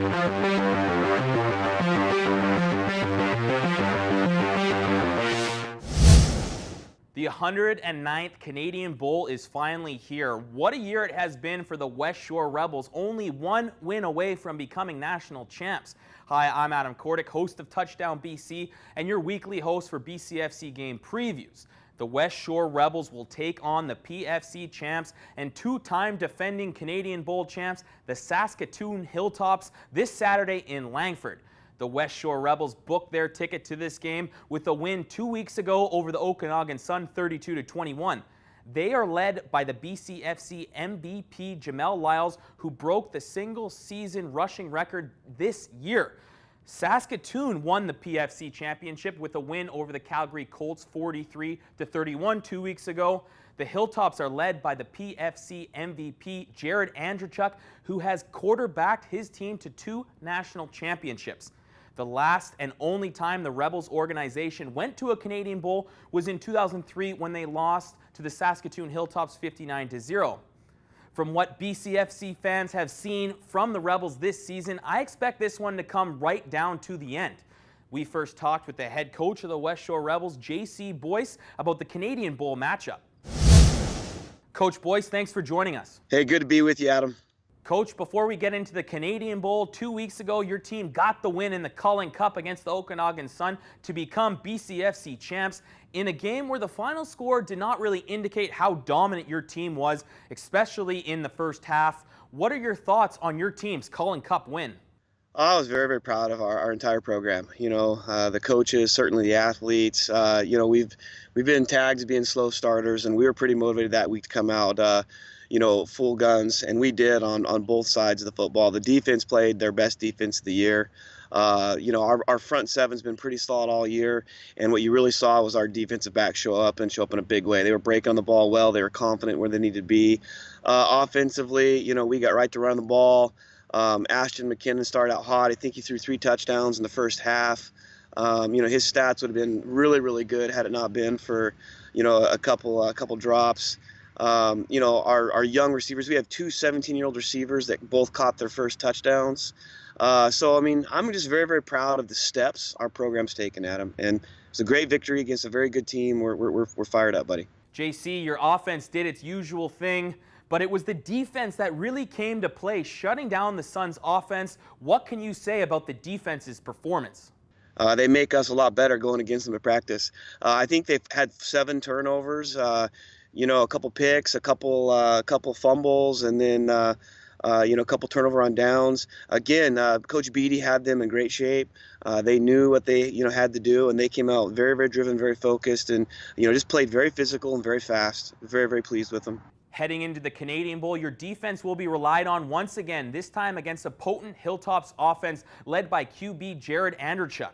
The 109th Canadian Bowl is finally here. What a year it has been for the Westshore Rebels, only one win away from becoming national champs. Hi, I'm Adam Cordick, host of Touchdown BC, and your weekly host for BCFC game previews. The Westshore Rebels will take on the PFC champs and two-time defending Canadian Bowl champs, the Saskatoon Hilltops, this Saturday in Langford. The Westshore Rebels booked their ticket to this game with a win 2 weeks ago over the Okanagan Sun, 32-21. They are led by the BCFC MVP Jamel Lyles, who broke the single-season rushing record this year. Saskatoon won the PFC championship with a win over the Calgary Colts, 43-31 2 weeks ago. The Hilltops are led by the PFC MVP Jared Andrechuk, who has quarterbacked his team to 2 national championships. The last and only time the Rebels organization went to a Canadian Bowl was in 2003 when they lost to the Saskatoon Hilltops 59-0. From what BCFC fans have seen from the Rebels this season, I expect this one to come right down to the end. We first talked with the head coach of the Westshore Rebels, JC Boice, about the Canadian Bowl matchup. Coach Boice, thanks for joining us. Hey, good to be with you, Adam. Coach, before we get into the Canadian Bowl, 2 weeks ago, your team got the win in the Cullen Cup against the Okanagan Sun to become BCFC champs in a game where the final score did not really indicate how dominant your team was, especially in the first half. What are your thoughts on your team's Cullen Cup win? I was very, very proud of our entire program. You know, the coaches, certainly the athletes. You know, we've been tagged as being slow starters, and we were pretty motivated that week to come out you know, full guns, and we did on both sides of the football. The defense played their best defense of the year. You know, our front seven's been pretty solid all year, and what you really saw was our defensive backs show up in a big way. They were breaking on the ball well. They were confident where they needed to be. Offensively, you know, we got right to run the ball. Ashton McKinnon started out hot. I think he threw 3 touchdowns in the first half. You know, his stats would have been really, really good had it not been for, you know, a couple drops. You know, our young receivers, we have 2 17-year-old receivers that both caught their first touchdowns. So, I mean, I'm just very, very proud of the steps our program's taken, Adam. And it's a great victory against a very good team. We're fired up, buddy. JC, your offense did its usual thing, but it was the defense that really came to play, shutting down the Suns' offense. What can you say about the defense's performance? They make us a lot better going against them at practice. I think they've had 7 turnovers. You know, a couple picks, a couple fumbles, and then you know, a couple turnover on downs. Again, Coach Beatty had them in great shape. They knew what they had to do, and they came out very, very driven, very focused, and just played very physical and very fast. Very, very pleased with them. Heading into the Canadian Bowl, your defense will be relied on once again, this time against a potent Hilltops offense led by QB Jared Andrechuk.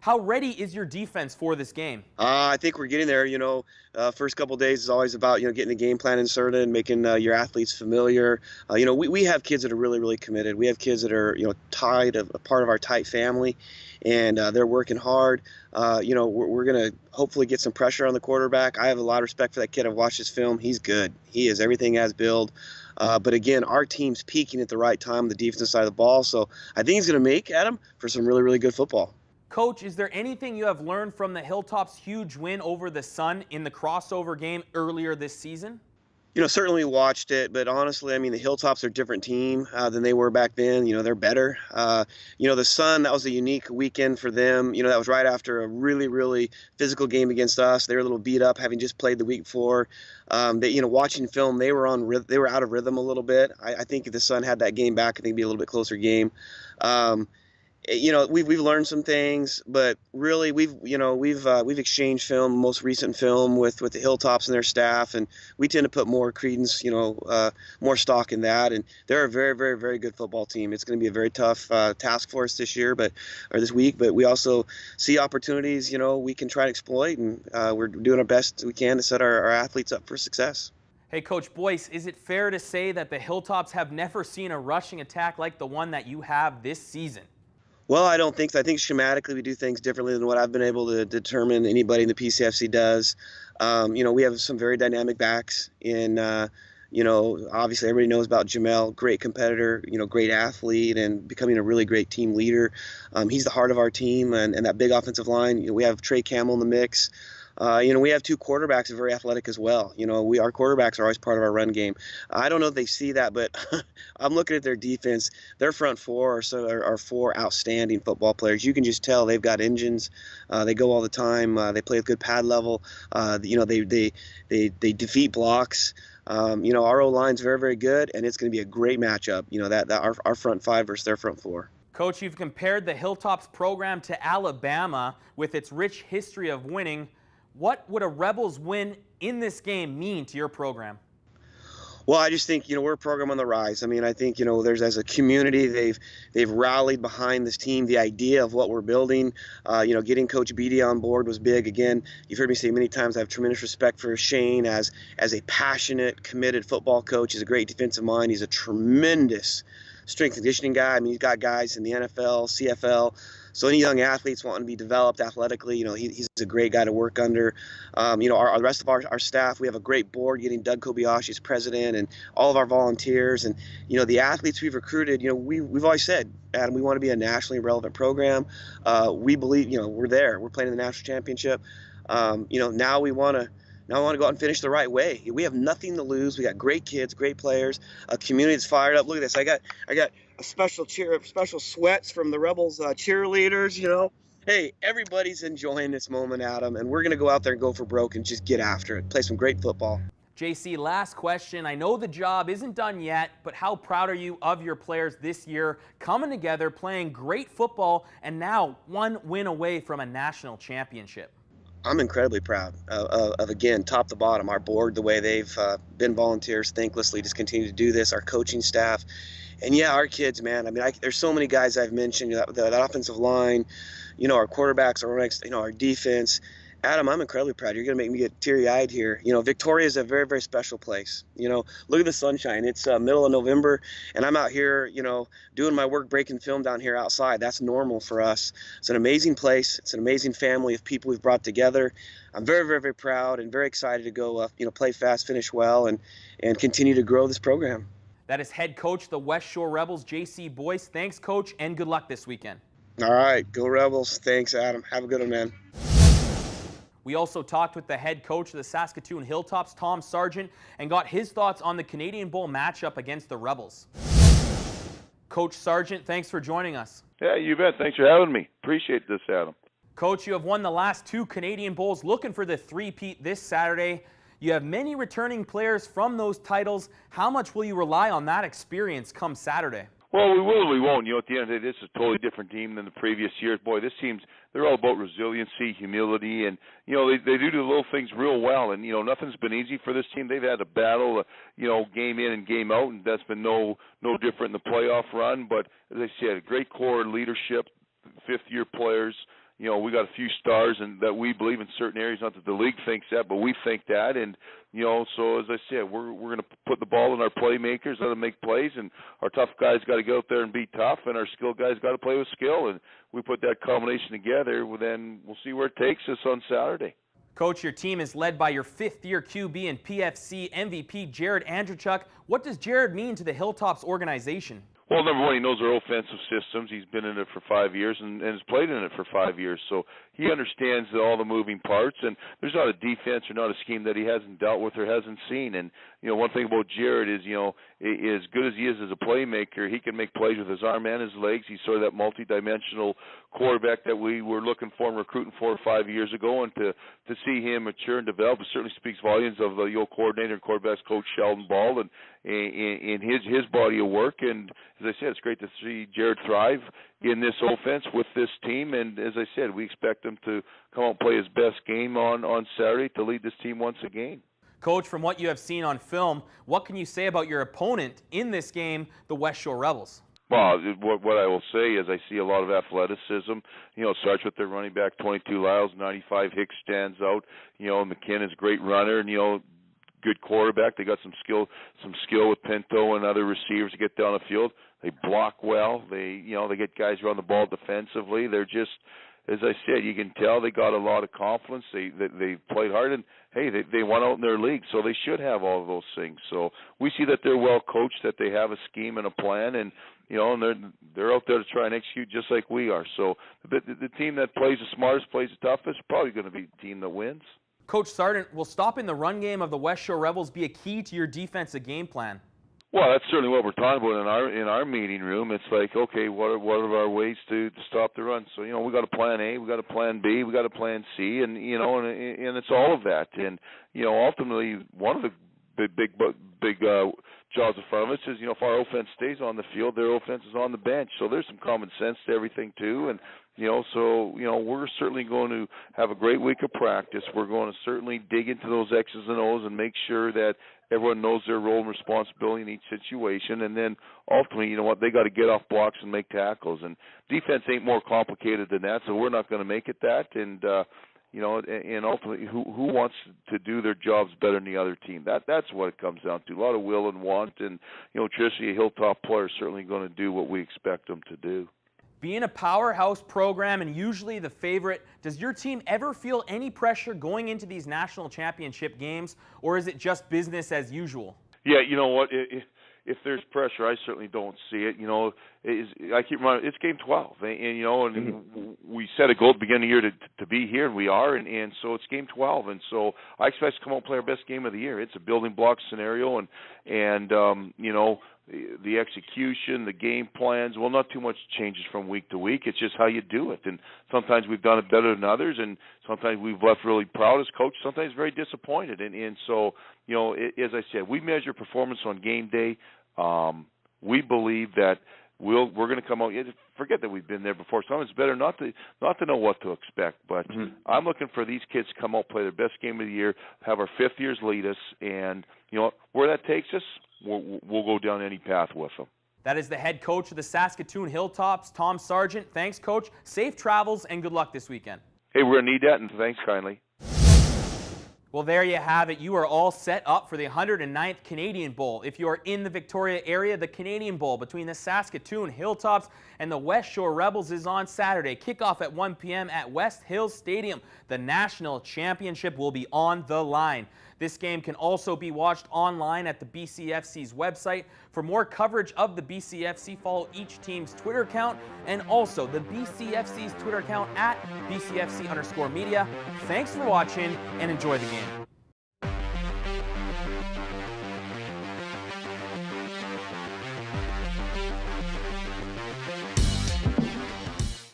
How ready is your defense for this game? I think we're getting there. You know, first couple of days is always about getting the game plan inserted, making your athletes familiar. You know, we have kids that are really, really committed. We have kids that are tied, a part of our tight family, and they're working hard. You know, we're gonna hopefully get some pressure on the quarterback. I have a lot of respect for that kid. I've watched his film. He's good. He is everything as build. But again, our team's peaking at the right time on the defensive side of the ball. So I think he's gonna make Adam for some really, really good football. Coach, is there anything you have learned from the Hilltops' huge win over the Sun in the crossover game earlier this season? You know, certainly watched it, but honestly, I mean, the Hilltops are a different team than they were back then. You know, they're better. You know, the Sun, that was a unique weekend for them. You know, that was right after a really, really physical game against us. They were a little beat up, having just played the week before. They, watching film, they were out of rhythm a little bit. I think if the Sun had that game back, I think it'd be a little bit closer game. You know, we've learned some things, but really we've exchanged film, most recent film with the Hilltops and their staff, and we tend to put more credence, more stock in that. And they're a very, very, very good football team. It's going to be a very tough task for us this week, but we also see opportunities, we can try to exploit, and we're doing our best we can to set our athletes up for success. Hey, Coach Boice, is it fair to say that the Hilltops have never seen a rushing attack like the one that you have this season? Well, I don't think so. I think schematically we do things differently than what I've been able to determine anybody in the PCFC does. We have some very dynamic backs in, Obviously everybody knows about Jamel, great competitor, great athlete, and becoming a really great team leader. He's the heart of our team, and that big offensive line. We have Trey Campbell in the mix. We have two quarterbacks that are very athletic as well. Our quarterbacks are always part of our run game. I don't know if they see that, but I'm looking at their defense. Their front four are four outstanding football players. You can just tell they've got engines. They go all the time. They play at good pad level. They defeat blocks. Our O-line's very, very good, and it's going to be a great matchup. Our front five versus their front four. Coach, you've compared the Hilltops program to Alabama with its rich history of winning. What would a Rebels win in this game mean to your program? Well, I just think, we're a program on the rise. I think, there's, as a community, they've rallied behind this team. The idea of what we're building, getting Coach Beatty on board was big. Again, you've heard me say many times, I have tremendous respect for Shane as a passionate, committed football coach. He's a great defensive mind. He's a tremendous strength and conditioning guy. He's got guys in the NFL, CFL. So any young athletes wanting to be developed athletically, he's a great guy to work under. The rest of our staff, we have a great board, getting Doug Kobayashi as president, and all of our volunteers, and the athletes we've recruited. We've always said, Adam, we want to be a nationally relevant program. We believe, we're there. We're playing in the national championship. Now we want to. Now I want to go out and finish the right way. We have nothing to lose. We got great kids, great players, a community that's fired up. Look at this. I got a special sweats from the Rebels cheerleaders. Hey, everybody's enjoying this moment, Adam, and we're going to go out there and go for broke and just get after it. Play some great football. JC, last question. I know the job isn't done yet, but how proud are you of your players this year, coming together, playing great football, and now one win away from a national championship? I'm incredibly proud of, again, top to bottom, our board, the way they've been volunteers, thanklessly just continue to do this, our coaching staff. And, yeah, our kids, man. There's so many guys I've mentioned, that offensive line, our quarterbacks, our defense. Adam, I'm incredibly proud. You're going to make me get teary-eyed here. Victoria is a very, very special place. Look at the sunshine. It's middle of November, and I'm out here, doing my work, breaking film down here outside. That's normal for us. It's an amazing place. It's an amazing family of people we've brought together. I'm very, very, very proud and very excited to go, play fast, finish well, and continue to grow this program. That is head coach of the Westshore Rebels, JC Boice. Thanks, Coach, and good luck this weekend. All right. Go Rebels. Thanks, Adam. Have a good one, man. We also talked with the head coach of the Saskatoon Hilltops, Tom Sargeant, and got his thoughts on the Canadian Bowl matchup against the Rebels. Coach Sargeant, thanks for joining us. Yeah, you bet. Thanks for having me. Appreciate this, Adam. Coach, you have won the last two Canadian Bowls, looking for the three-peat this Saturday. You have many returning players from those titles. How much will you rely on that experience come Saturday? Well, we will, we won't. At the end of the day, this is a totally different team than the previous years. Boy, this team's, they're all about resiliency, humility, and, they do the little things real well. And, nothing's been easy for this team. They've had to battle, game in and game out, and that's been no different in the playoff run. But, as I said, great core leadership, fifth-year players. We got a few stars and that we believe in certain areas, not that the league thinks that, but we think that. And, so as I said, we're going to put the ball in our playmakers, let them make plays, and our tough guys got to go out there and be tough, and our skilled guys got to play with skill. And we put that combination together, then we'll see where it takes us on Saturday. Coach, your team is led by your fifth-year QB and PFC MVP, Jared Andrechuk. What does Jared mean to the Hilltops organization? Well, number one, he knows our offensive systems. He's been in it for 5 years and has played in it for 5 years. So he understands all the moving parts, and there's not a defense or not a scheme that he hasn't dealt with or hasn't seen. And, one thing about Jared is, as good as he is as a playmaker, he can make plays with his arm and his legs. He's sort of that multi-dimensional quarterback that we were looking for and recruiting 4 or 5 years ago. And to see him mature and develop, it certainly speaks volumes of the old coordinator and quarterbacks coach Sheldon Ball and his body of work. And as I said, it's great to see Jared thrive in this offense with this team. And as I said, we expect him to come out and play his best game on Saturday to lead this team once again. Coach, from what you have seen on film, what can you say about your opponent in this game, the Westshore Rebels? Well, what I will say is I see a lot of athleticism. It starts with their running back, 22 Lyles, 95 Hicks stands out. McKinn is a great runner, and, good quarterback. They got some skill with Pinto and other receivers to get down the field. They block well. They get guys around the ball defensively. They're just, as I said, you can tell they got a lot of confidence. They played hard, and hey, they won out in their league, so they should have all of those things. So we see that they're well coached, that they have a scheme and a plan, and and they're out there to try and execute just like we are. So the team that plays the smartest, plays the toughest, is probably going to be the team that wins. Coach Sargeant, will stopping the run game of the Westshore Rebels be a key to your defensive game plan? Well, that's certainly what we're talking about in our meeting room. It's like, okay, what are our ways to stop the run? So we got a plan A, we got a plan B, we got a plan C, and and it's all of that. And ultimately, one of the big jobs in front of us is if our offense stays on the field, their offense is on the bench. So there's some common sense to everything too. And we're certainly going to have a great week of practice. We're going to certainly dig into those X's and O's and make sure that everyone knows their role and responsibility in each situation. And then ultimately, they got to get off blocks and make tackles. And defense ain't more complicated than that, so we're not going to make it that. And and ultimately, who wants to do their jobs better than the other team? That's what it comes down to. A lot of will and want, and traditionally, a Hilltop player is certainly going to do what we expect them to do. Being a powerhouse program and usually the favorite, does your team ever feel any pressure going into these national championship games, or is it just business as usual? Yeah, you know what? If there's pressure, I certainly don't see it. I keep reminding, it's game 12, and we set a goal at the beginning of the year to be here, and we are, and so it's game 12, and so I expect us to come out and play our best game of the year. It's a building block scenario, and the execution, the game plans, well, not too much changes from week to week. It's just how you do it. And sometimes we've done it better than others, and sometimes we've left really proud as coach, sometimes very disappointed. And so, as I said, we measure performance on game day. We believe that we're going to come out. Forget that we've been there before. Sometimes it's better not to know what to expect. But I'm looking for these kids to come out, play their best game of the year, have our fifth years lead us, and where that takes us, we'll go down any path with them. That is the head coach of the Saskatoon Hilltops, Tom Sargeant. Thanks, Coach. Safe travels and good luck this weekend. Hey, we're going to need that, and thanks kindly. Well, there you have it. You are all set up for the 109th Canadian Bowl. If you are in the Victoria area, the Canadian Bowl between the Saskatoon Hilltops and the Westshore Rebels is on Saturday. Kickoff at 1 p.m. at West Hills Stadium. The national championship will be on the line. This game can also be watched online at the BCFC's website. For more coverage of the BCFC, follow each team's Twitter account and also the BCFC's Twitter account at BCFC_media. Thanks for watching and enjoy the game.